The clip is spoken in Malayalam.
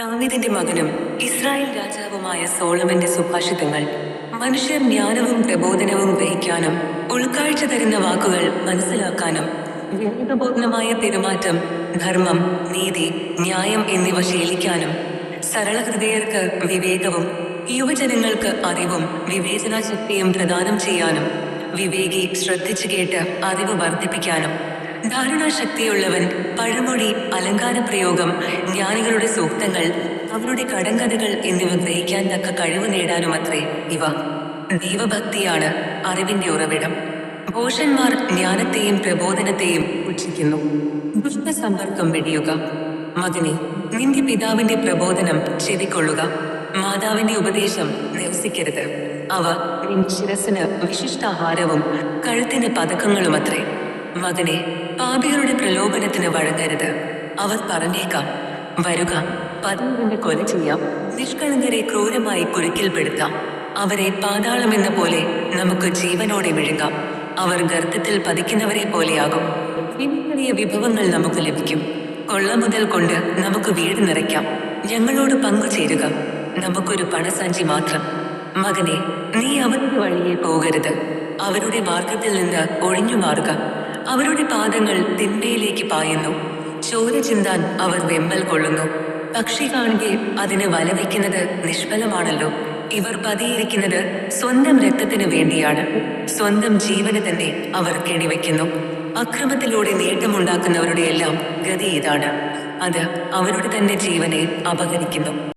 ദാവീദിന്റെ മകനും ഇസ്രായേൽ രാജാവുമായ സോളമന്റെ സുഭാഷിതങ്ങൾ. മനുഷ്യർ ജ്ഞാനവും പ്രബോധനവും ഗ്രഹിക്കാനും ഉൾക്കാഴ്ച തരുന്ന വാക്കുകൾ മനസ്സിലാക്കാനും വിവേകപൂർണമായ പെരുമാറ്റം, ധർമ്മം, നീതി, ന്യായം എന്നിവ ശീലിക്കാനും, സരളഹൃദയർക്ക് വിവേകവും യുവജനങ്ങൾക്ക് അറിവും വിവേചനാശക്തിയും പ്രദാനം ചെയ്യാനും, വിവേകി ശ്രദ്ധിച്ചു കേട്ട് അറിവ് വർദ്ധിപ്പിക്കാനും, ധാരണാശക്തിയുള്ളവൻ പഴമൊഴി, അലങ്കാരപ്രയോഗം, ജ്ഞാനികളുടെ സൂക്തങ്ങൾ, അവരുടെ കടങ്കഥകൾ എന്നിവ ഗ്രഹിക്കാൻ തക്ക കഴിവ് നേടാനുമത്രേ ഇവ. ദൈവഭക്തിയാണ് അറിവിന്റെ ഉറവിടം. ഭോഷന്മാർ ജ്ഞാനത്തെയും പ്രബോധനത്തെയും പുച്ഛിക്കുന്നു. ദുഷ്ടസമ്പർക്കം വെടിയുക. മകനെ, നിന്റെ പിതാവിന്റെ പ്രബോധനം ചെവിക്കൊള്ളുക. മാതാവിന്റെ ഉപദേശം നിരസിക്കരുത്. അവ നിന്റെ ശിരസിന് വിശിഷ്ടാഹാരവും കഴുത്തിന് പതക്കങ്ങളുമത്രേ. മകനെ, പാപികളുടെ പ്രലോഭനത്തിന് വഴങ്ങരുത്. അവർ പറഞ്ഞേക്കാം, വരുക, പതിവിനെ കൊല ചെയ്യാം, നിഷ്കളങ്കരെ ക്രൂരമായി കുരുക്കിൽപ്പെടുത്താം, അവരെ പാതാളമെന്ന പോലെ നമുക്ക് ജീവനോടെ വിഴുങ്ങാം, അവർ ഗർത്തത്തിൽ പതിക്കുന്നവരെ പോലെയാകും. വിലയേറിയ വിഭവങ്ങൾ നമുക്ക് ലഭിക്കും. കൊള്ള മുതൽ കൊണ്ട് നമുക്ക് വീട് നിറയ്ക്കാം. ഞങ്ങളോട് പങ്കുചേരുക, നമുക്കൊരു പണസഞ്ചി മാത്രം. മകനെ, നീ അവരുടെ വഴിയെ പോകരുത്. അവരുടെ മാർഗത്തിൽ നിന്ന് ഒഴിഞ്ഞു മാറുക. അവരുടെ പാദങ്ങൾ തിന്മയിലേക്ക് പായുന്നു. ചോര ചിന്താൻ അവർ വെമ്പൽ കൊള്ളുന്നു. പക്ഷി കാണുകെ അതിന് വലവയ്ക്കുന്നത് നിഷ്ഫലമാണല്ലോ. ഇവർ പതിയിരിക്കുന്നത് സ്വന്തം രക്തത്തിന് വേണ്ടിയാണ്. സ്വന്തം ജീവന് തന്നെ അവർ കെണിവയ്ക്കുന്നു. അക്രമത്തിലൂടെ നേട്ടമുണ്ടാക്കുന്നവരുടെ എല്ലാം ഗതി ഇതാണ്. അത് അവരുടെ തന്നെ ജീവനെ അപഹരിക്കുന്നു.